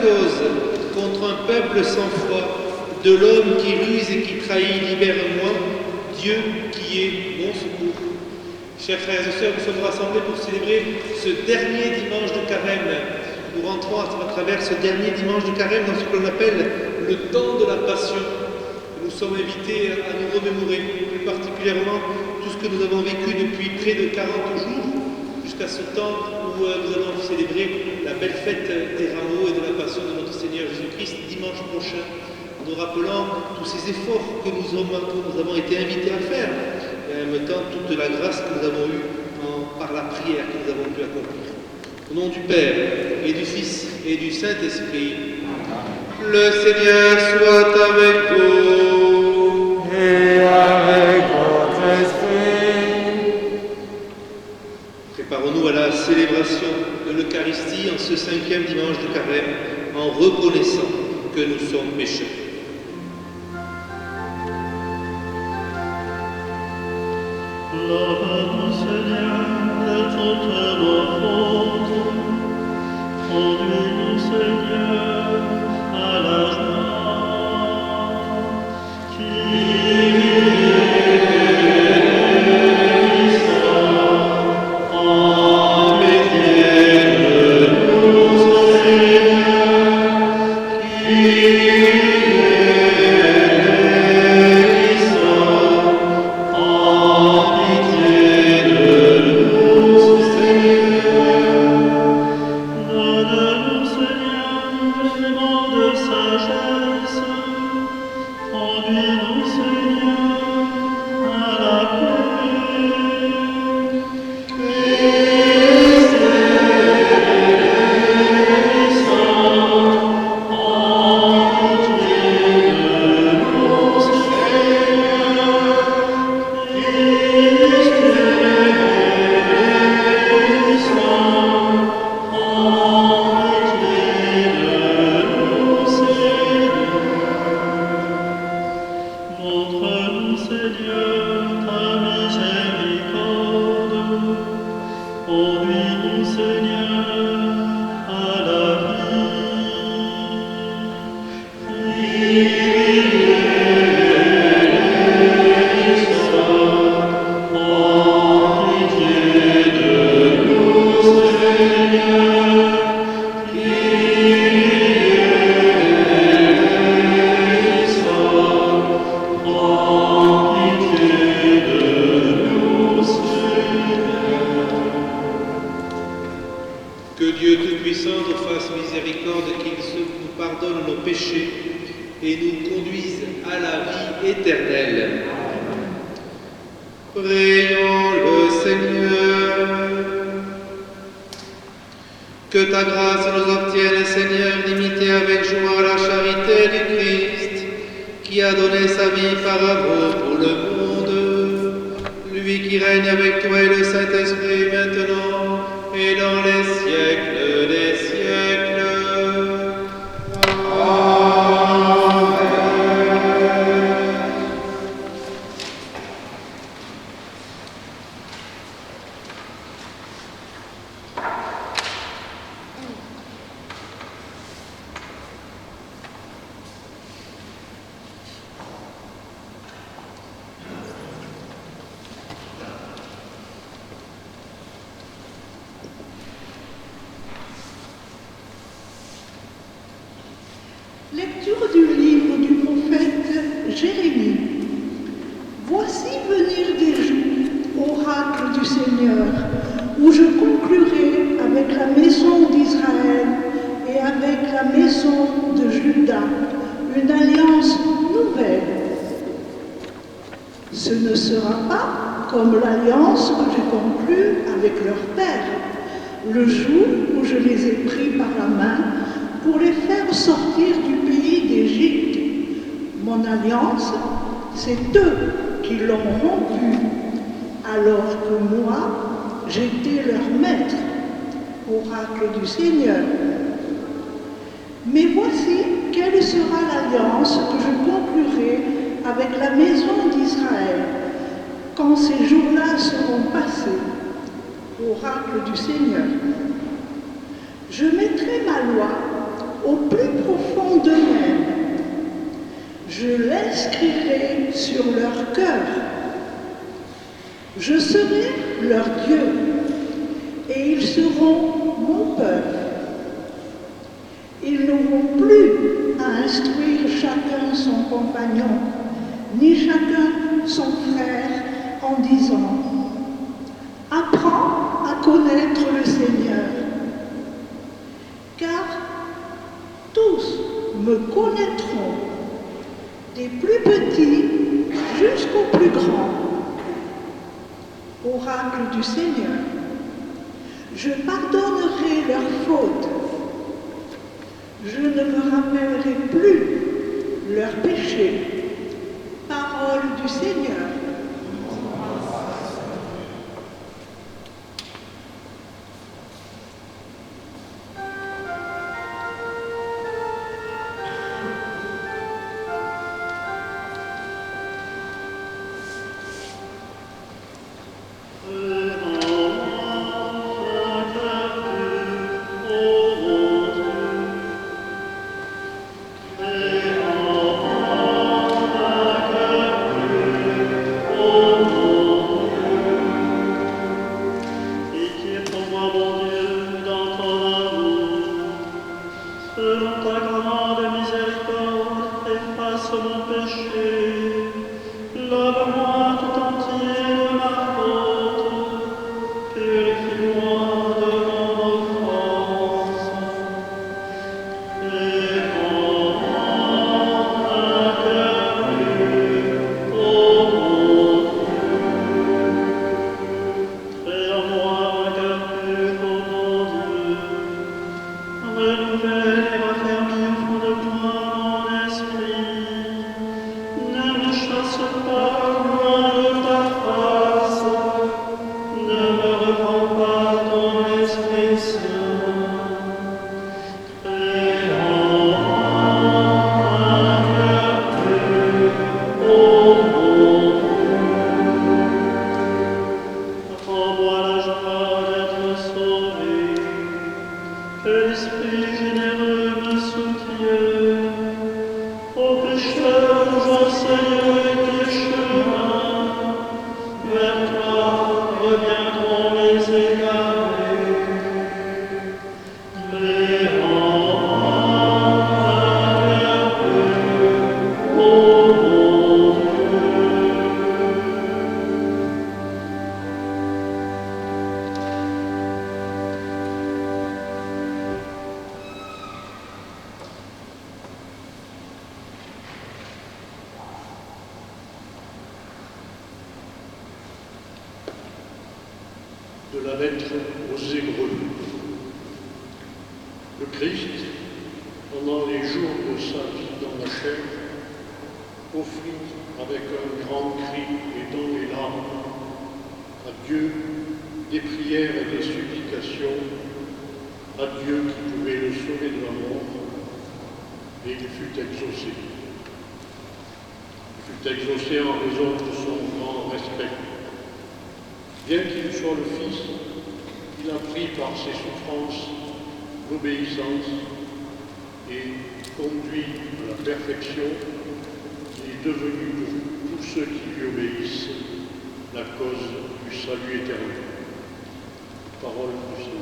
cause contre un peuple sans foi, de l'homme qui ruse et qui trahit, libère-moi, Dieu qui est mon secours. Chers frères et sœurs, nous sommes rassemblés pour célébrer ce dernier dimanche de carême. Nous rentrons à travers ce dernier dimanche de carême dans ce que l'on appelle le temps de la passion. Nous sommes invités à nous remémorer, plus particulièrement tout ce que nous avons vécu depuis près de 40 jours, jusqu'à ce temps où nous allons célébrer la belle fête des rameaux et de la passion de notre Seigneur Jésus-Christ dimanche prochain, en nous rappelant tous ces efforts que nous avons été invités à faire, et en même temps toute la grâce que nous avons eue par la prière que nous avons pu accomplir. Au nom du Père, et du Fils, et du Saint-Esprit, le Seigneur soit avec vous. Et avec votre esprit. Préparons-nous à la célébration de l'Eucharistie en ce 5e dimanche de carême, en reconnaissant que nous sommes pécheurs. Lave-nous, Seigneur, de toutes nos fautes. Conduis-nous, Seigneur, à la joie qui soit en pitié de nous, Seigneur, Montre-nous, Seigneur, ta miséricorde. Conduis-nous, Seigneur, à la vie. En pitié de nous, Seigneur. Que Dieu Tout-Puissant nous fasse miséricorde, qu'il nous pardonne nos péchés et nous conduise à la vie éternelle. Prions le Seigneur. Que ta grâce nous obtienne, Seigneur, d'imiter avec joie la charité du Christ, qui a donné sa vie par amour pour le monde. Lui qui règne avec toi et le Saint-Esprit maintenant et dans les siècles des siècles. Amen. Lecture du livre du prophète Jérémie. Voici venir des jours, oracle du Seigneur, où je conclurai avec la maison d'Israël et avec la maison de Juda une alliance nouvelle. Ce ne sera pas comme l'alliance que j'ai conclue avec leur père, le jour où je les ai pris par la main pour les faire sortir du pays d'Égypte. Mon alliance, c'est eux qui l'ont rompue, alors que moi, j'étais leur maître, oracle du Seigneur. Mais voici quelle sera l'alliance que je conclurai avec la maison d'Israël quand ces jours-là seront passés, oracle du Seigneur. Je mettrai ma loi au plus profond d'eux-mêmes. Je l'inscrirai sur leur cœur. Je serai leur Dieu, et ils seront mon peuple. Ils n'auront plus à instruire chacun son compagnon, ni chacun son frère, en disant « Apprends à connaître le Seigneur, car tous me connaîtront, des plus petits jusqu'aux plus grands. » Oracle du Seigneur, je pardonnerai leurs fautes. Je ne me rappellerai plus leurs péchés. Parole du Seigneur. De la lettre aux Hébreux. Le Christ, pendant les jours de sa vie dans la chair, offrit avec un grand cri et dans les larmes à Dieu des prières et des supplications, à Dieu qui pouvait le sauver de la mort, et il fut exaucé. Il fut exaucé en raison de son grand respect. Bien qu'il soit le Fils, il a pris par ses souffrances l'obéissance et conduit à la perfection. Il est devenu pour tous ceux qui lui obéissent la cause du salut éternel. Parole du Seigneur.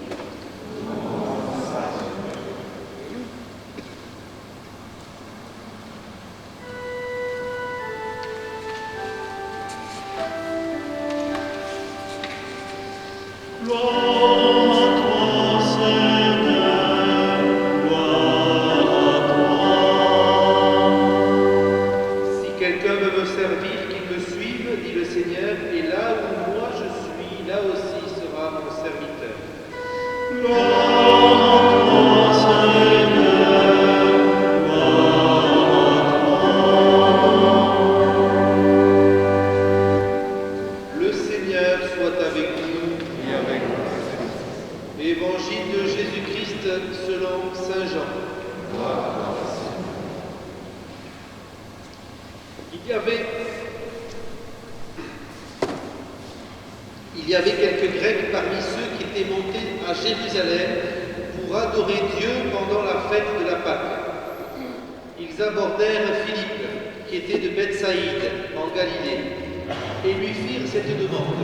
Il y avait quelques Grecs parmi ceux qui étaient montés à Jérusalem pour pour adorer Dieu pendant la fête de la Pâque. Ils abordèrent Philippe, qui était de Bethsaïde, en Galilée, et lui firent cette demande.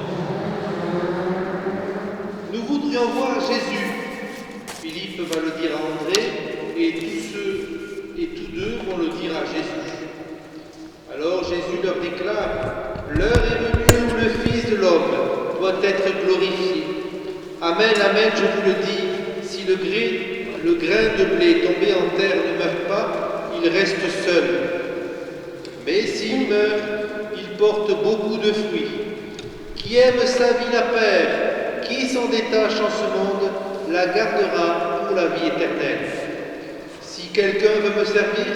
Nous voudrions voir Jésus. Philippe va le dire à André, et tous deux vont le dire à Jésus. Alors Jésus leur déclare: l'heure est venue où le Fils de l'homme doit être glorifié. Amen, amen, je vous le dis, si le grain de blé tombé en terre ne meurt pas, il reste seul. Mais s'il meurt, il porte beaucoup de fruits. Qui aime sa vie la perd, qui s'en détache en ce monde, la gardera pour la vie éternelle. Si quelqu'un veut me servir,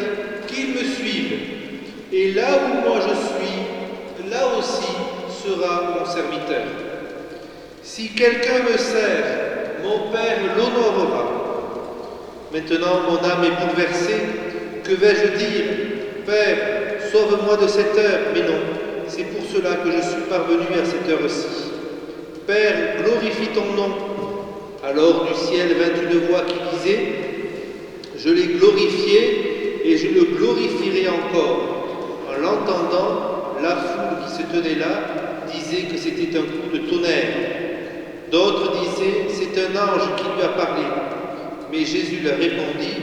qu'il me suive. Et là où moi je suis, là aussi sera mon serviteur. Si quelqu'un me sert, mon Père l'honorera. Maintenant, mon âme est bouleversée. Que vais-je dire? Père, sauve-moi de cette heure. Mais non, c'est pour cela que je suis parvenu à cette heure-ci. Père, glorifie ton nom. Alors du ciel vint une voix qui disait: je l'ai glorifié et je le glorifierai encore. En l'entendant, la foule qui se tenait là disait que c'était un coup de tonnerre. D'autres disaient: c'est un ange qui lui a parlé. Mais Jésus leur répondit: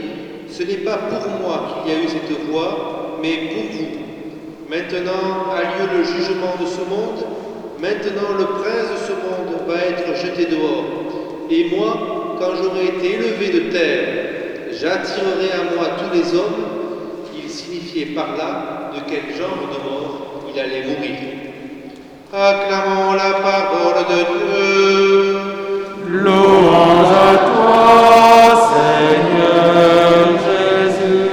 ce n'est pas pour moi qu'il y a eu cette voix, mais pour vous. Maintenant a lieu le jugement de ce monde. Maintenant le prince de ce monde va être jeté dehors. Et moi, quand j'aurai été élevé de terre, j'attirerai à moi tous les hommes. Il signifiait par là de quel genre de mort il allait mourir. Acclamons la parole de Dieu. Louange à toi, Seigneur Jésus.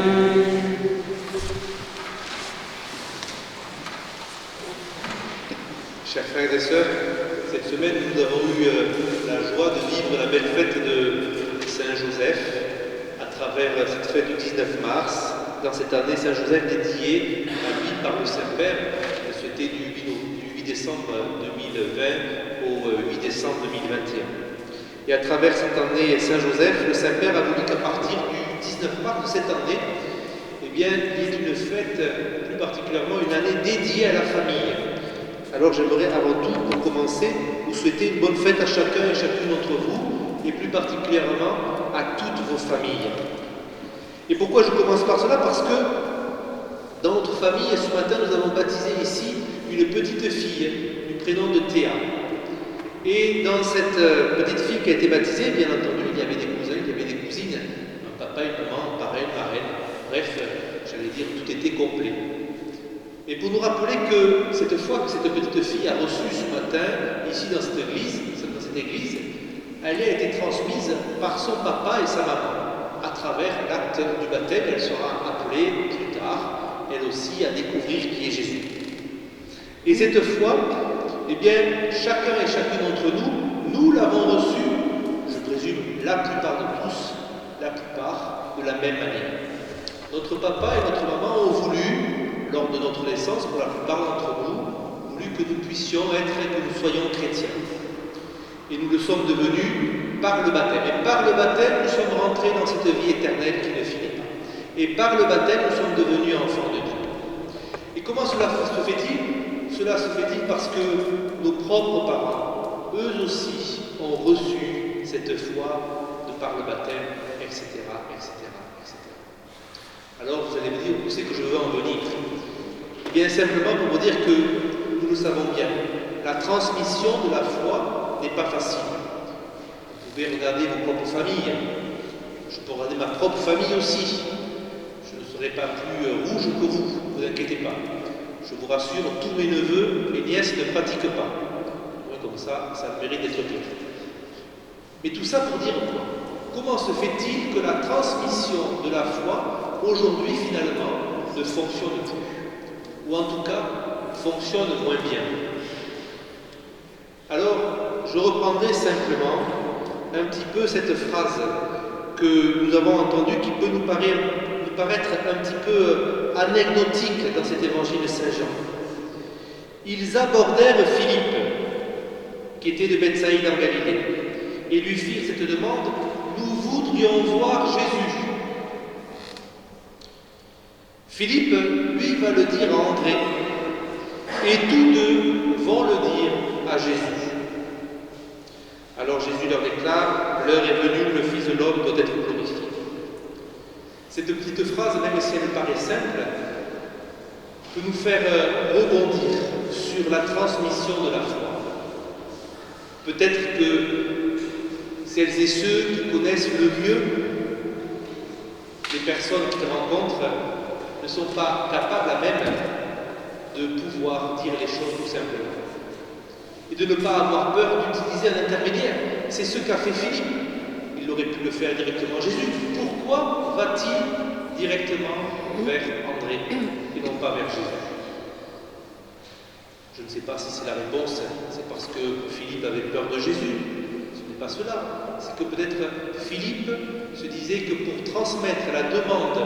Chers frères et sœurs, cette semaine nous avons eu la joie de vivre la belle fête de Saint-Joseph à travers cette fête du 19 mars. Dans cette année, Saint-Joseph dédié à lui par le Saint-Père, c'était du 8 décembre 2020 au 8 décembre 2021. Et à travers cette année Saint-Joseph, le Saint-Père a voulu qu'à partir du 19 mars de cette année, eh bien, il y ait une fête, plus particulièrement une année dédiée à la famille. Alors j'aimerais avant tout, pour commencer, vous souhaiter une bonne fête à chacun et chacune d'entre vous, et plus particulièrement à toutes vos familles. Et pourquoi je commence par cela? Parce que dans notre famille, ce matin, nous avons baptisé ici une petite fille du prénom de Théa. Et dans cette petite fille qui a été baptisée, bien entendu, il y avait des cousins, il y avait des cousines, un papa, une maman, un parrain, une marraine, bref, j'allais dire, tout était complet. Et pour nous rappeler que cette fois que cette petite fille a reçu ce matin, ici dans cette église, elle a été transmise par son papa et sa maman. À travers l'acte du baptême, elle sera appelée plus tard, elle aussi, à découvrir qui est Jésus. Et cette foi, eh bien, chacun et chacune d'entre nous l'avons reçue, je présume, la plupart de tous, la plupart de la même manière. Notre papa et notre maman ont voulu, lors de notre naissance, pour la plupart d'entre nous, voulu que nous puissions être et que nous soyons chrétiens. Et nous le sommes devenus par le baptême. Et par le baptême, nous sommes rentrés dans cette vie éternelle qui ne finit pas. Et par le baptême, nous sommes devenus enfants de Dieu. Et comment cela se fait-il? Cela se fait-il parce que nos propres parents, eux aussi, ont reçu cette foi de par le baptême, etc., etc., etc. Alors vous allez me dire, où c'est que je veux en venir? Eh bien simplement pour vous dire que nous le savons bien, la transmission de la foi n'est pas facile. Vous pouvez regarder vos propres familles, je peux regarder ma propre famille aussi. Je ne serai pas plus rouge que vous, ne vous inquiétez pas. Je vous rassure, tous mes neveux et nièces ne pratiquent pas. Ouais, comme ça mérite d'être pire. Mais tout ça pour dire quoi? Comment se fait-il que la transmission de la foi, aujourd'hui finalement, ne fonctionne plus? Ou en tout cas, fonctionne moins bien? Alors, je reprendrai simplement un petit peu cette phrase que nous avons entendue, qui peut nous paraître un petit peu anecdotique dans cet évangile de Saint-Jean. Ils abordèrent Philippe, qui était de Bethsaïde en Galilée, et lui firent cette demande: nous pourrions voir Jésus. Philippe, lui, va le dire à André, et tous deux vont le dire à Jésus. Alors Jésus leur déclare, l'heure est venue où le Fils de l'homme doit être glorifié. Cette petite phrase, même si elle paraît simple, peut nous faire rebondir sur la transmission de la foi. Peut-être que celles et ceux qui connaissent le mieux les personnes qu'ils rencontrent ne sont pas capables à même de pouvoir dire les choses tout simplement. Et de ne pas avoir peur d'utiliser un intermédiaire. C'est ce qu'a fait Philippe. Il aurait pu le faire directement à Jésus. Pourquoi va-t-il directement vers André et non pas vers Jésus? Je ne sais pas si c'est la réponse, c'est parce que Philippe avait peur de Jésus. Ce n'est pas cela. C'est que peut-être Philippe se disait que pour transmettre la demande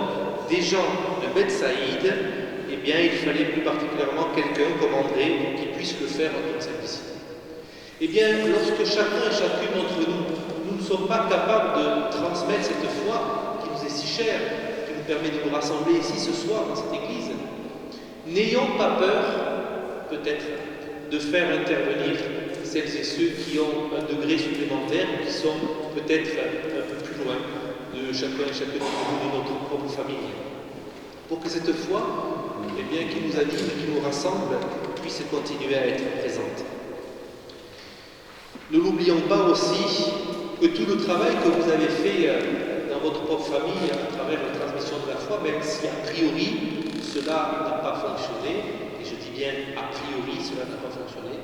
des gens de Bethsaïde, eh bien, il fallait plus particulièrement quelqu'un comme André pour qu'il puisse le faire en toute simplicité. Eh bien, lorsque chacun et chacune d'entre nous ne sommes pas capables de transmettre cette foi qui nous est si chère, qui nous permet de nous rassembler ici ce soir dans cette église, n'ayons pas peur, peut-être, de faire intervenir celles et ceux qui ont un degré supplémentaire, qui sont peut-être un peu plus loin de chacun et chacune de notre propre famille, pour que cette foi, eh bien, qui nous anime, qui nous rassemble, puisse continuer à être présente. Ne l'oublions pas aussi que tout le travail que vous avez fait dans votre propre famille à travers la transmission de la foi, même si a priori cela n'a pas fonctionné, et je dis bien a priori cela n'a pas fonctionné,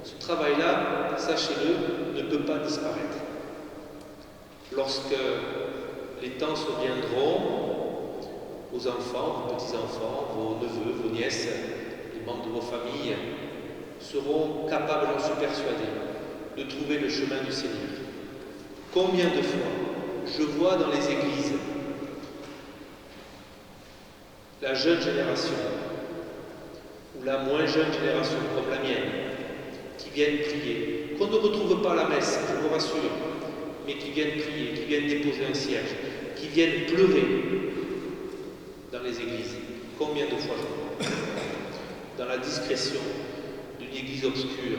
ce travail-là, sachez-le, ne peut pas disparaître. Lorsque les temps se viendront, vos enfants, vos petits-enfants, vos neveux, vos nièces, les membres de vos familles seront capables, j'en suis persuadé, de trouver le chemin du Seigneur. Combien de fois je vois dans les églises la jeune génération ou la moins jeune génération comme la mienne qui viennent prier, qu'on ne retrouve pas à la messe, je vous rassure, mais qui viennent prier, qui viennent déposer un cierge, qui viennent pleurer dans les églises. Combien de fois je vois dans la discrétion d'une église obscure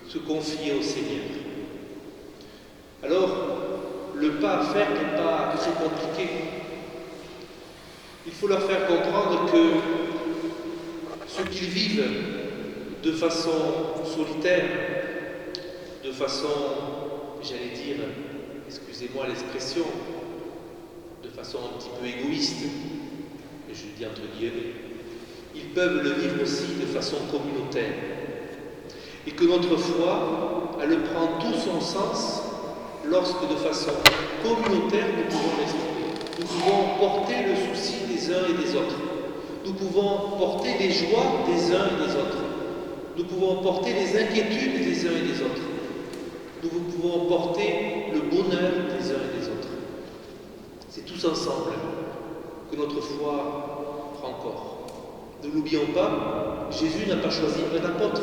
se confier au Seigneur. Alors, le pas à faire n'est pas très compliqué. Il faut leur faire comprendre que ce qu'ils vivent de façon solitaire, de façon, j'allais dire, excusez-moi l'expression, de façon un petit peu égoïste, et je le dis entre guillemets, ils peuvent le vivre aussi de façon communautaire. Et que notre foi, elle prend tout son sens lorsque de façon communautaire nous pouvons l'exprimer. Nous pouvons porter le souci des uns et des autres. Nous pouvons porter les joies des uns et des autres. Nous pouvons porter les inquiétudes des uns et des autres. Nous pouvons porter le bonheur des uns et des autres. C'est tous ensemble que notre foi prend corps. Ne l'oublions pas, Jésus n'a pas choisi un apôtre.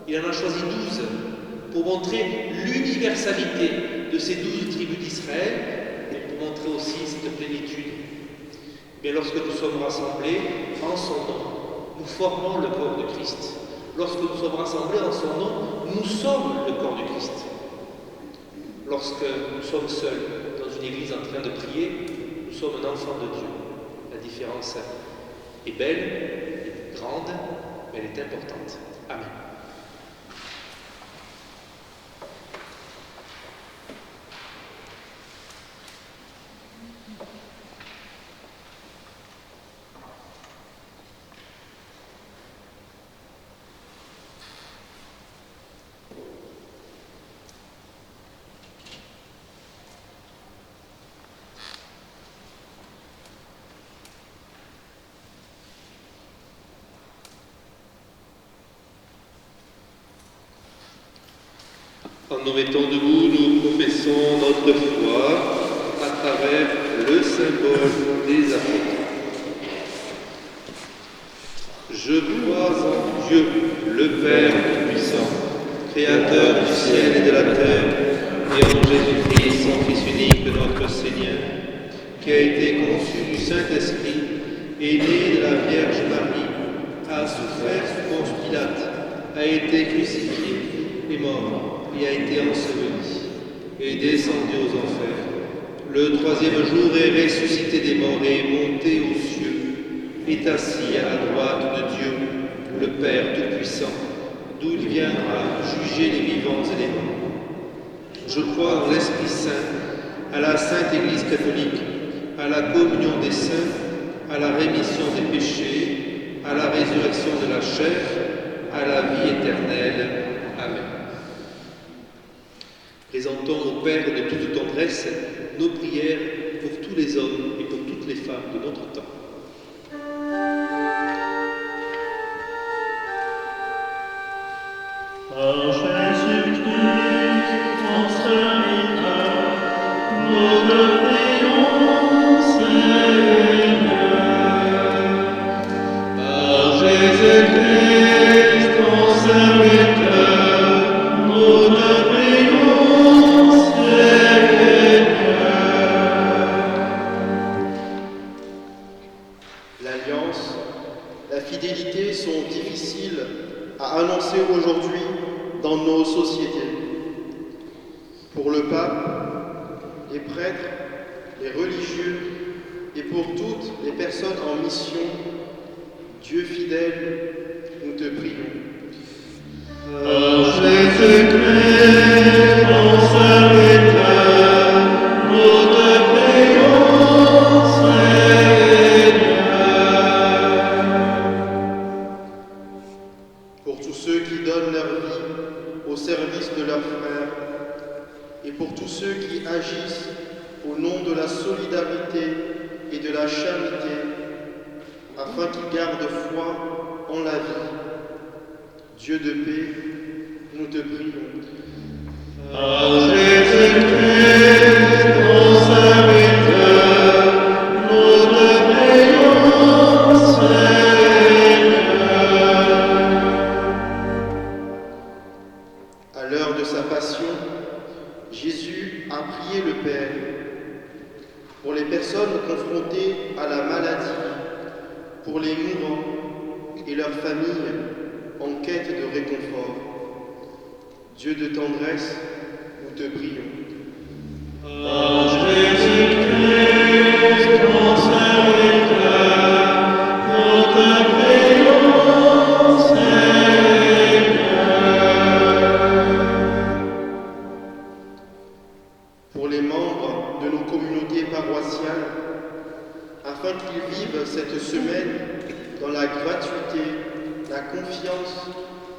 Il en a choisi 12 pour montrer l'universalité de ces 12 tribus d'Israël et pour montrer aussi cette plénitude. Mais lorsque nous sommes rassemblés en son nom, nous formons le corps de Christ. Lorsque nous sommes rassemblés en son nom, nous sommes le corps du Christ. Lorsque nous sommes seuls dans une église en train de prier, nous sommes un enfant de Dieu. La différence est belle, elle est grande, mais elle est importante. Amen. En nous mettant debout, nous professons notre foi à travers le symbole des apôtres. Je crois en Dieu, le Père Tout-Puissant, Créateur du ciel et de la terre, et en Jésus-Christ, son Fils unique, notre Seigneur, qui a été conçu du Saint-Esprit, est né de la Vierge Marie, a souffert sous Ponce Pilate, a été crucifié, est mort et a été enseveli, est descendu aux enfers. Le troisième jour est ressuscité des morts et est monté aux cieux, est assis à la droite de Dieu, le Père Tout-Puissant, d'où il viendra juger les vivants et les morts. Je crois en l'Esprit Saint, à la Sainte Église catholique, à la communion des saints, à la rémission des péchés, à la résurrection de la chair, à la vie éternelle. Amen. Présentons au Père de toute tendresse nos prières pour tous les hommes et pour toutes les femmes de notre temps. Par Jésus-Christ, ton serviteur, nous te prions, Seigneur. Par Jésus-Christ, ton serviteur, nous te prions, Seigneur. L'alliance, la fidélité sont difficiles à annoncer aujourd'hui dans nos sociétés. Pour le pape, les prêtres, les religieux et pour toutes les personnes en mission, Dieu fidèle, nous te prions. Par Jésus-Christ, ton serviteur, nous te prions, Seigneur. Pour tous ceux qui donnent leur vie au service de leurs frères et pour tous ceux qui agissent au nom de la solidarité et de la charité, afin qu'ils gardent foi en la vie. Dieu de paix, nous te prions. Par Jésus-Christ, ton serviteur, nous te prions, Seigneur. À l'heure de sa passion, Jésus a prié le Père pour les personnes confrontées à la maladie, pour les mourants et leurs familles en quête de réconfort. Dieu de tendresse, nous te prions. Par Jésus-Christ, ton serviteur, nous te prions, Seigneur. Pour les membres de nos communautés paroissiales, afin qu'ils vivent cette semaine dans la gratuité, la confiance,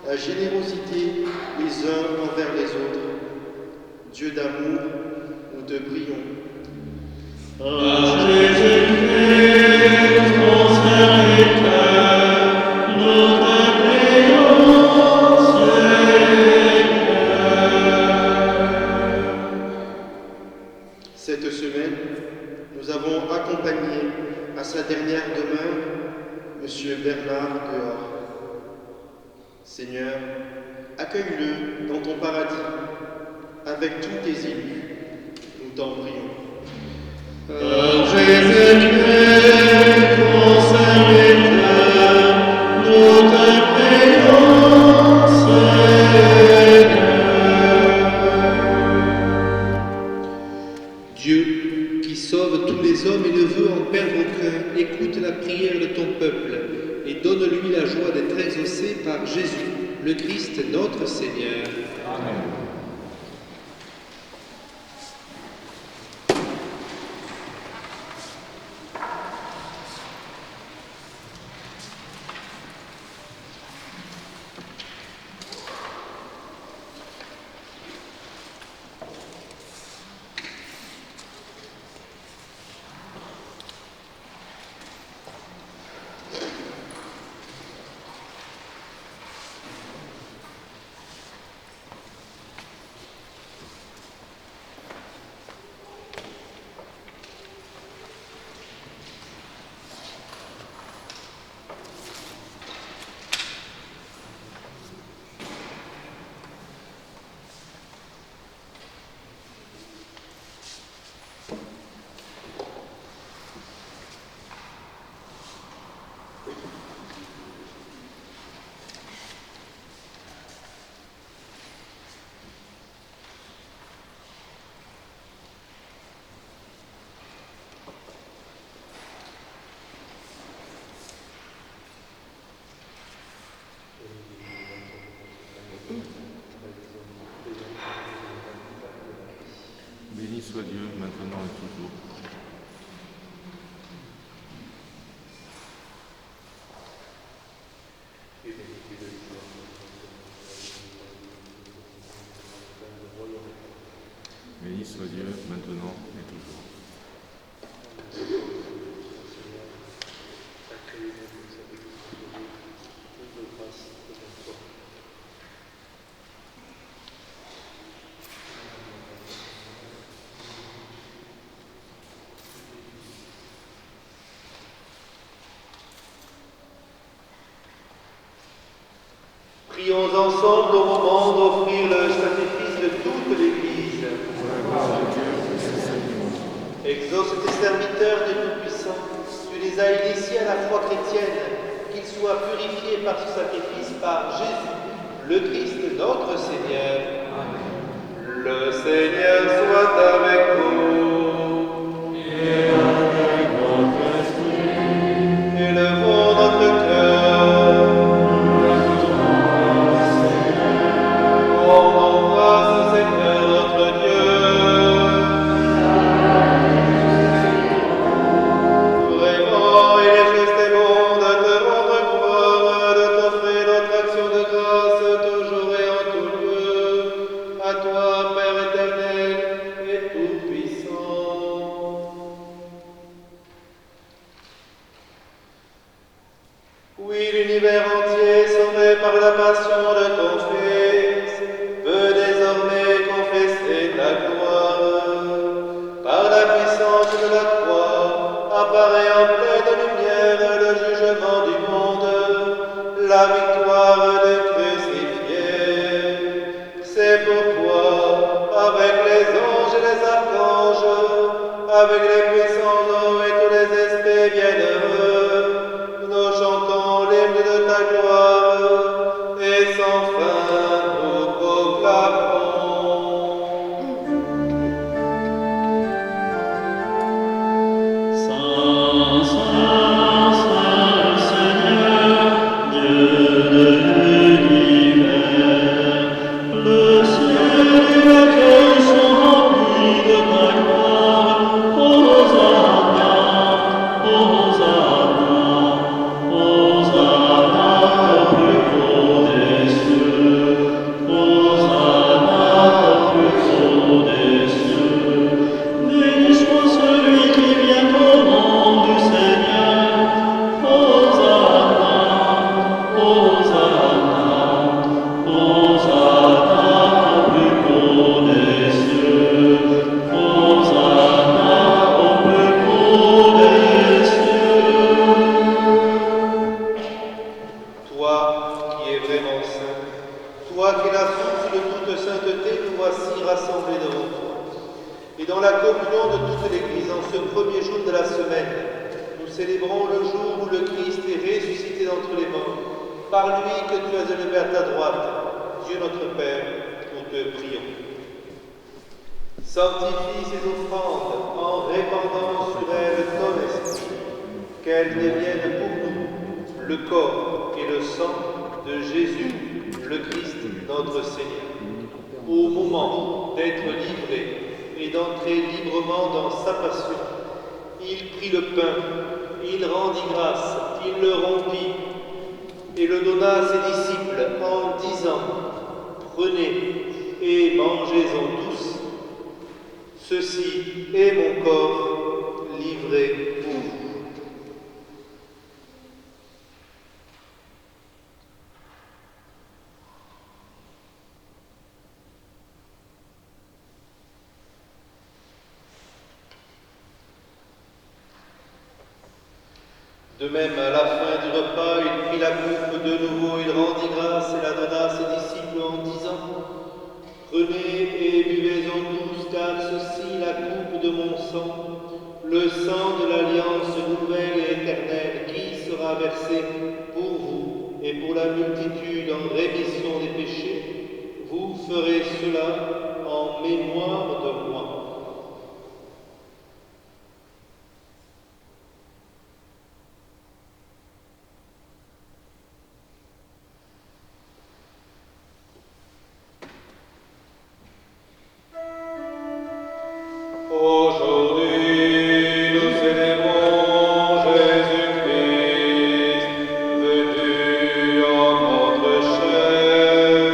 la générosité les uns envers les autres. Dieu d'amour, nous te prions. Par Jésus-Christ, ton serviteur, nous te prions, Seigneur. Cette semaine, nous avons accompagné à sa dernière demeure M. Bernard Dehors. Seigneur, accueille-le dans ton paradis avec tous tes élus. Nous t'en prions. Par Jésus-Christ, ton serviteur, nous te prions, Seigneur. Dieu, qui sauve tous les hommes et ne veut en perdre aucun, écoute la prière de ton peuple et donne-lui la joie d'être exaucé par Jésus, le Christ, notre Seigneur. Amen. Prions ensemble au moment d'offrir le sacrifice de toute l'Église. Exauce tes serviteurs de Tout-Puissant, tu les as initiés à la foi chrétienne, qu'ils soient purifiés par ce sacrifice par Jésus, le Christ, notre Seigneur. Le Seigneur soit avec vous. Et avec votre esprit. Élevons notre cœur. Rendons grâce au Seigneur notre Dieu. Vraiment, il est juste et bon de te rendre gloire, de t'offrir notre action de grâce toujours et en tout lieu. À toi, Père éternel et tout-puissant. Oui, l'univers entier, sauvé par la passion de ton Fils, peut désormais confesser ta gloire. Par la puissance de la croix, apparaît en pleine lumière le jugement du monde, la victoire des crucifiés. C'est pourquoi, avec les anges et les archanges, avec les puissants anges et tous les esprits bienheureux, nous chantons l'hymne de ta gloire, et sans fin nous proclamons. Saint, Saint, Saint Seigneur, Dieu de l'univers, le ciel et la terre sont remplis de ta gloire. Hosanna, Hosanna, Hosanna au plus haut des cieux. Hosanna au plus haut des cieux. Béni soit celui qui vient au nom du Seigneur. Hosanna, Hosanna, Hosanna au plus haut des cieux. Hosanna au plus haut des cieux. Toi qui es vraiment saint, toi qui es la source de toute sainteté, nous voici rassemblés devant toi. Et dans la communion de toute l'Église, en ce premier jour de la semaine, nous célébrons le jour où le Christ est ressuscité d'entre les morts, par lui que tu as élevé à ta droite, Dieu notre Père, nous te prions. Sanctifie ces offrandes en répandant sur elles ton esprit, qu'elles deviennent pour nous le corps et le sang de Jésus, le Christ, notre Seigneur. Au moment d'être livré et d'entrer librement dans sa passion, il prit le pain, il rendit grâce, il le rompit et le donna à ses disciples en disant : Prenez et mangez-en tous. Ceci est mon corps livré pour vous. De même, à la fin du repas, il prit la coupe de nouveau, il rendit grâce et la donna à ses disciples en disant : Prenez et buvez-en tous, car ceci est la coupe de mon sang, le sang de l'alliance nouvelle et éternelle, qui sera versé pour vous et pour la multitude en rémission des péchés. Vous ferez cela en mémoire de moi. Aujourd'hui, nous célébrons Jésus-Christ, venu en notre chair.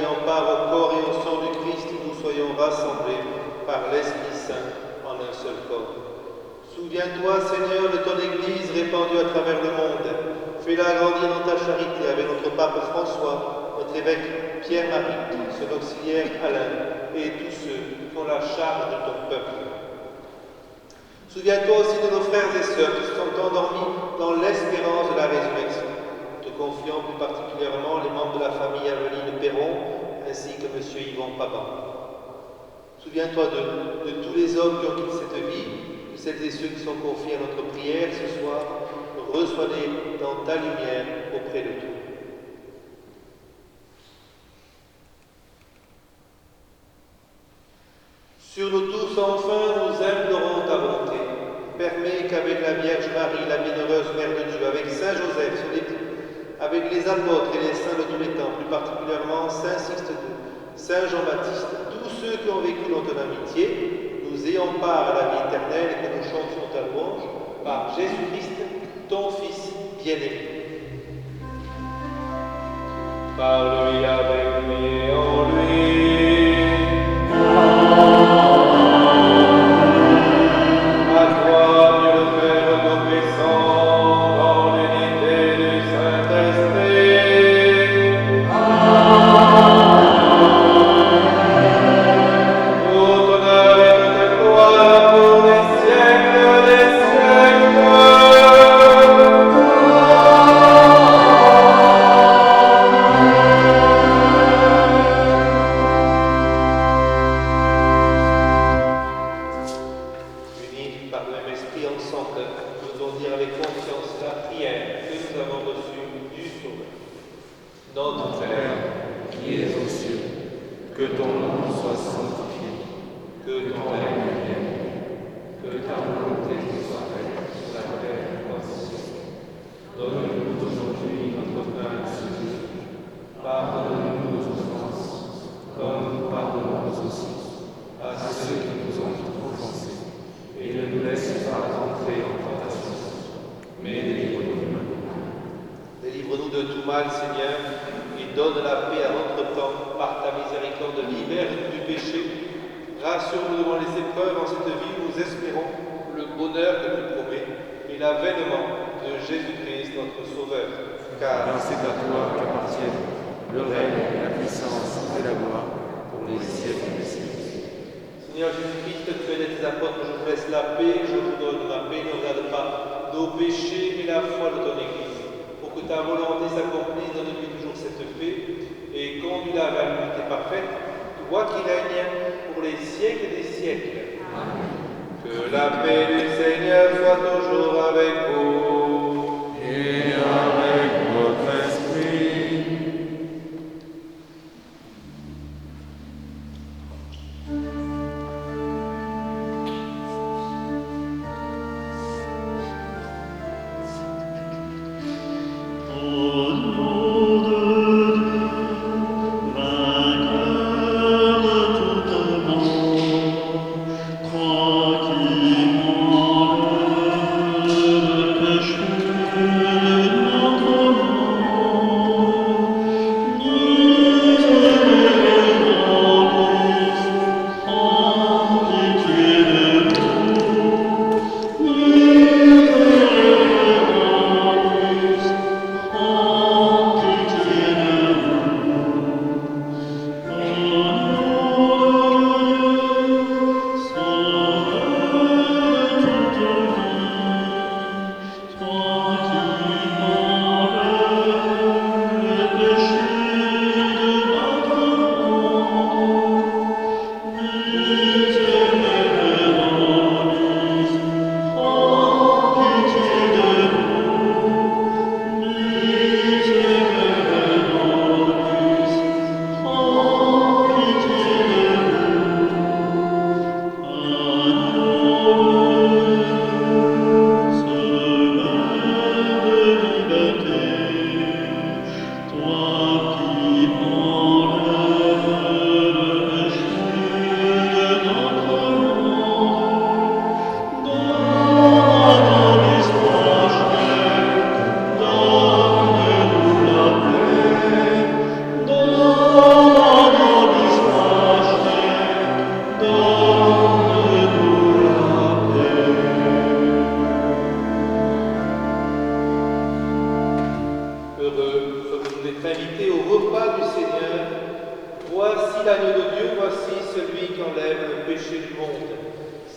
ayant part au corps et au sang du Christ, nous soyons rassemblés par l'Esprit Saint en un seul corps. Souviens-toi, Seigneur, de ton Église répandue à travers le monde. Fais-la grandir dans ta charité avec notre pape François, notre évêque Pierre-Marie, son auxiliaire Alain et tous ceux qui ont la charge de ton peuple. Souviens-toi aussi de nos frères et sœurs qui sont endormis dans l'espérance de la résurrection, te confiant plus particulièrement les membres de la famille Aveline Perron ainsi que M. Yvon Paban. Souviens-toi de tous les hommes qui ont quitté cette vie, de celles et ceux qui sont confiés à notre prière ce soir. Reçois-les dans ta lumière auprès de toi. Sur nous tous, enfin, nous implorons ta bonté. Permets qu'avec la Vierge Marie, la bienheureuse Mère de Dieu, avec Saint Joseph, son époux, avec les apôtres et les saints de tous les temps, plus particulièrement Saint Sixte II, Saint Jean-Baptiste, tous ceux qui ont vécu dans ton amitié, nous ayons part à la vie éternelle et que nous chantions ta louange par Jésus-Christ, ton Fils bien-aimé. Par lui, avec lui et en lui. Tranquillement le péché du monde.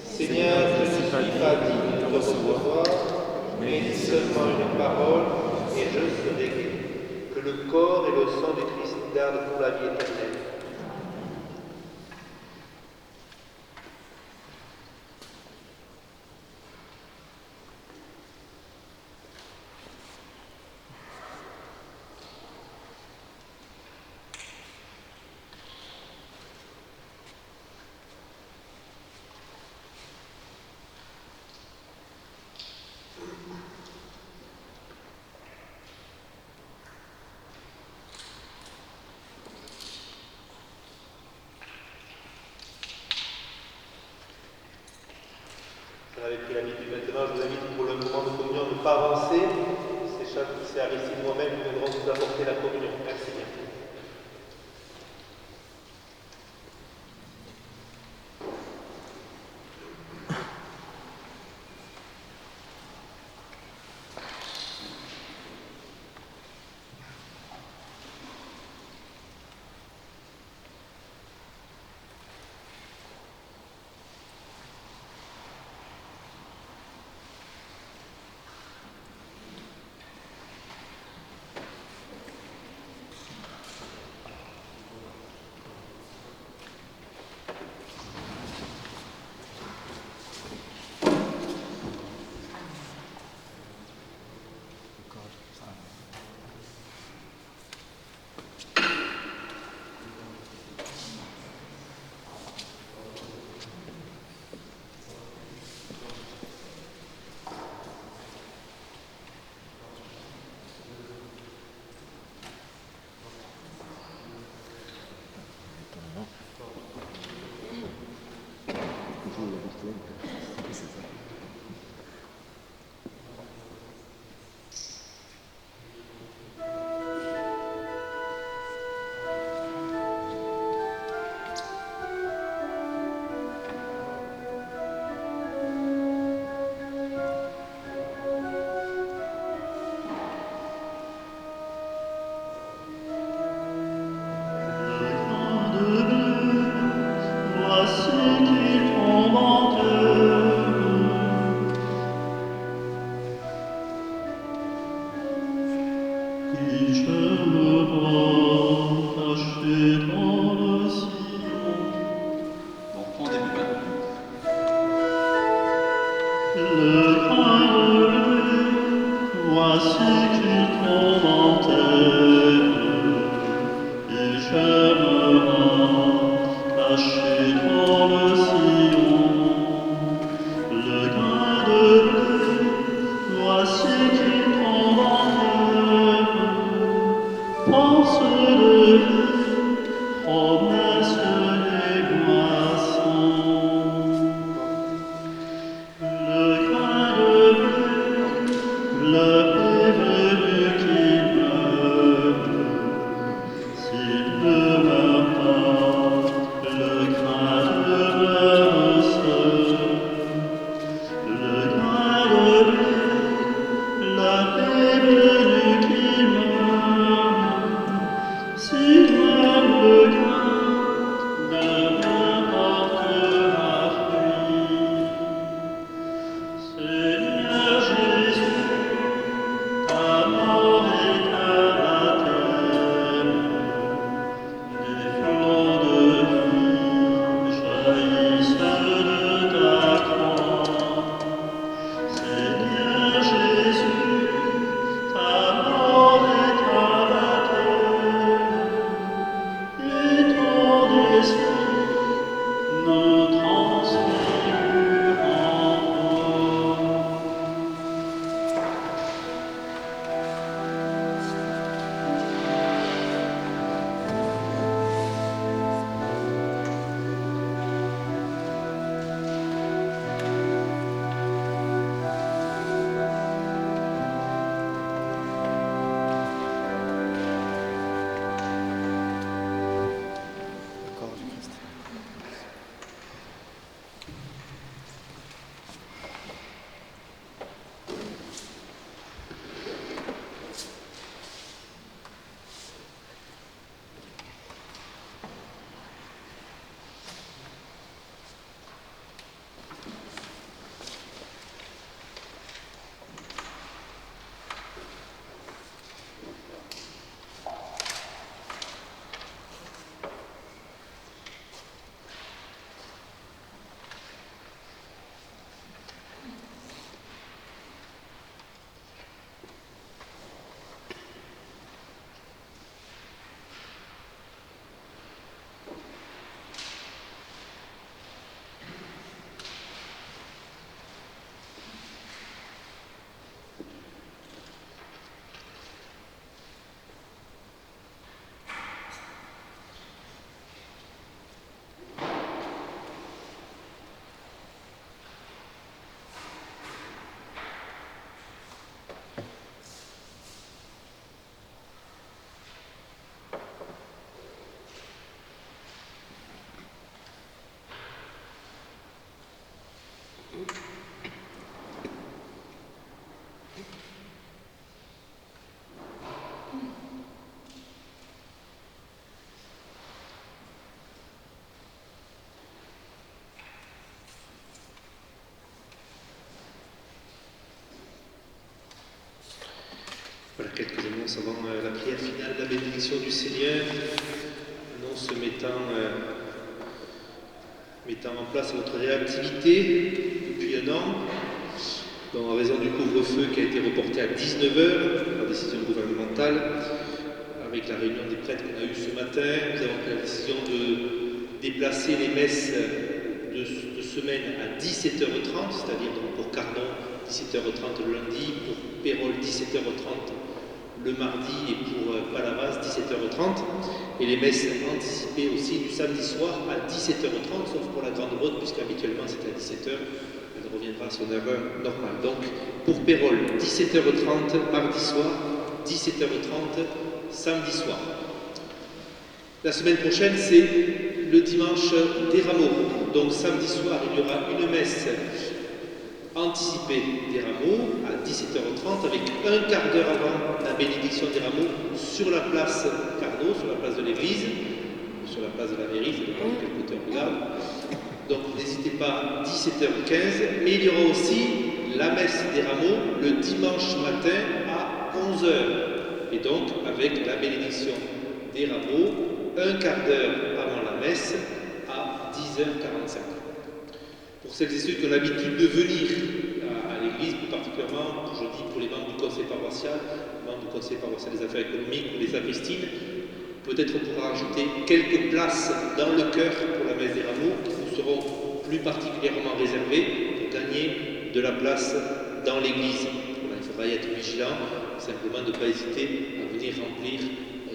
Seigneur, je ne suis pas digne de te recevoir, mais dis seulement une parole et je serai guéri. Que le corps et le sang du Christ nous gardent pour la vie éternelle. Vous avez pris l'habitude maintenant, je vous invite pour le moment de communion de ne pas avancer. C'est Aristide moi-même qui viendront vous apporter la communion. Merci bien. Voici qui tombe en terre. Voilà quelques annonces avant la prière finale, la bénédiction du Seigneur. Annonce mettant en place votre réactivité depuis un an, en raison du couvre-feu qui a été reporté à 19h par décision gouvernementale. Avec la réunion des prêtres qu'on a eue ce matin, nous avons pris la décision de déplacer les messes de semaine à 17h30, c'est-à-dire donc pour Cardon 17h30 le lundi, pour Pérol 17h30 le mardi et pour Palavas 17h30, et les messes anticipées aussi du samedi soir à 17h30, sauf pour la grande route, puisqu'habituellement c'était à 17h, elle reviendra à son heure normale. Donc pour Pérol 17h30 mardi soir, 17h30 samedi soir. La semaine prochaine, c'est le dimanche des Rameaux. Donc samedi soir, il y aura une messe anticipée des Rameaux à 17h30 avec un quart d'heure avant la bénédiction des Rameaux sur la place Carnot, sur la place de l'église, sur la place de la mairie, ça dépend de quel côté on regarde. Donc n'hésitez pas, 17h15. Et il y aura aussi la messe des Rameaux le dimanche matin à 11h. Et donc avec la bénédiction des Rameaux, un quart d'heure avant la messe à 10h45. Pour celles et ceux qui ont l'habitude de venir à l'église, plus particulièrement, je dis pour les membres du conseil paroissial, des affaires économiques ou des apostines, peut-être on pourra rajouter quelques places dans le chœur pour la messe des Rameaux qui vous seront plus particulièrement réservées pour gagner de la place dans l'église. Voilà, il faudra y être vigilant, simplement ne pas hésiter à venir remplir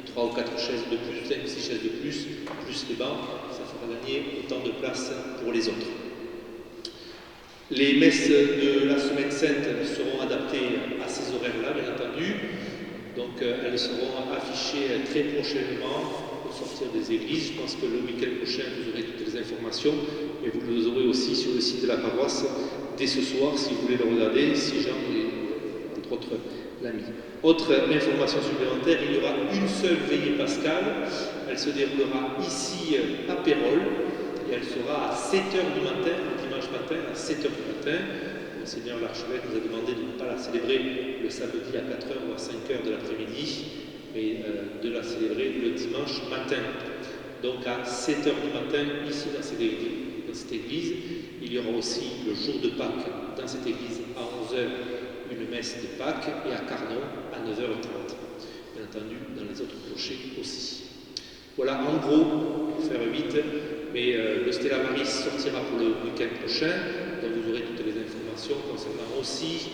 3 ou 4 chaises de plus, 5 ou 6 chaises de plus les bancs, ça fera gagner autant de place pour les autres. Les messes de la Semaine Sainte seront adaptées à ces horaires-là, bien entendu. Donc elles seront affichées très prochainement au sortir des églises. Je pense que le week-end prochain, vous aurez toutes les informations, et vous les aurez aussi sur le site de la paroisse dès ce soir, si vous voulez le regarder, si Jean et entre autres l'a mis. Autre information supplémentaire, il y aura une seule veillée pascale. Elle se déroulera ici à Pérol, et elle sera à 7h du matin, le dimanche matin, à 7h du matin. Monseigneur l'archevêque nous a demandé de ne pas la célébrer le samedi à 4h ou à 5h de l'après-midi, mais de la célébrer le dimanche matin. Donc à 7h du matin, ici dans cette église, il y aura aussi le jour de Pâques dans cette église à 11h, une messe de Pâques, et à Carnon à 9h30. Bien entendu, dans les autres clochers aussi. Voilà, en gros, pour faire vite, mais le Stella Maris sortira pour le week-end prochain, donc vous aurez toutes les informations concernant aussi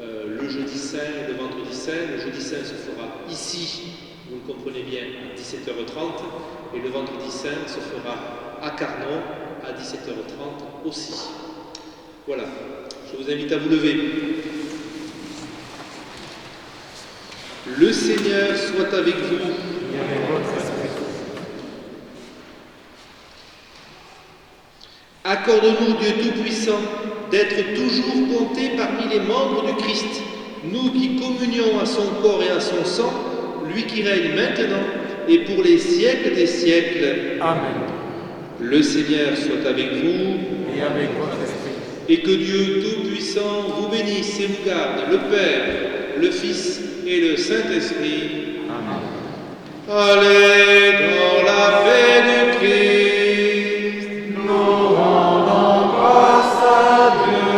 le jeudi saint et le vendredi saint. Le jeudi saint se fera ici, vous le comprenez bien, à 17h30, et le vendredi saint se fera à Carnon à 17h30 aussi. Voilà, je vous invite à vous lever. Le Seigneur soit avec vous. Et avec votre esprit. Accorde-nous, Dieu Tout-Puissant, d'être toujours comptés parmi les membres du Christ, nous qui communions à son corps et à son sang, lui qui règne maintenant et pour les siècles des siècles. Amen. Le Seigneur soit avec vous. Et avec votre esprit. Et que Dieu Tout-Puissant vous bénisse et vous garde, le Père, le Fils et le Saint-Esprit. Amen. Allez dans la paix du Christ. Nous rendons grâce à Dieu.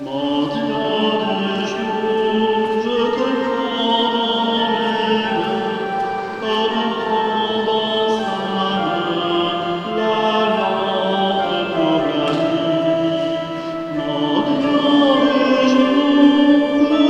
Mon Dieu du jour, je te prends dans mes mains, comme on prend dans sa main la lampe pour la nuit. Mon Dieu du jour,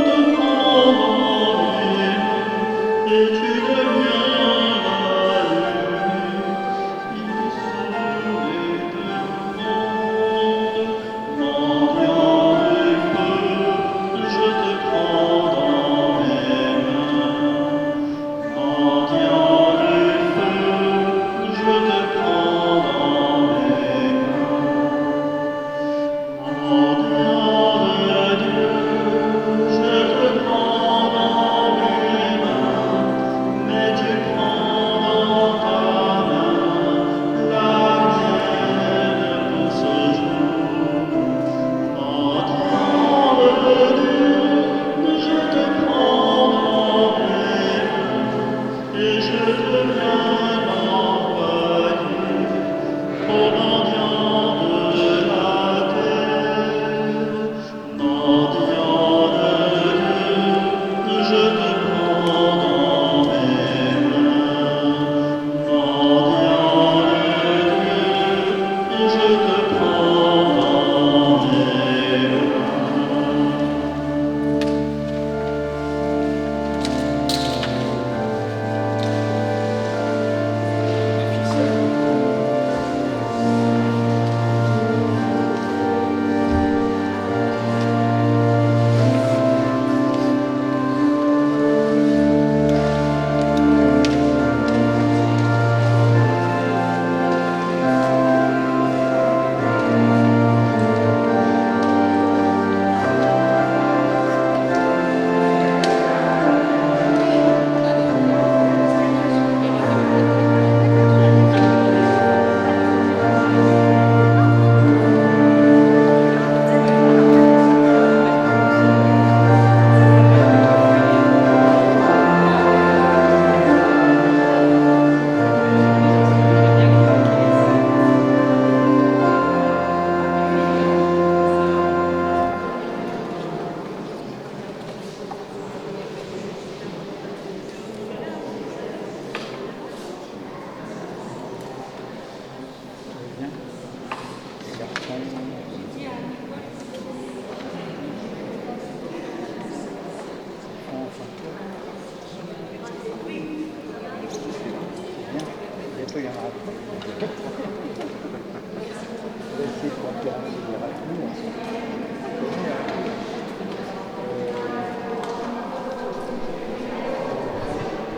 qu'il y en aura plus. On va essayer de faire un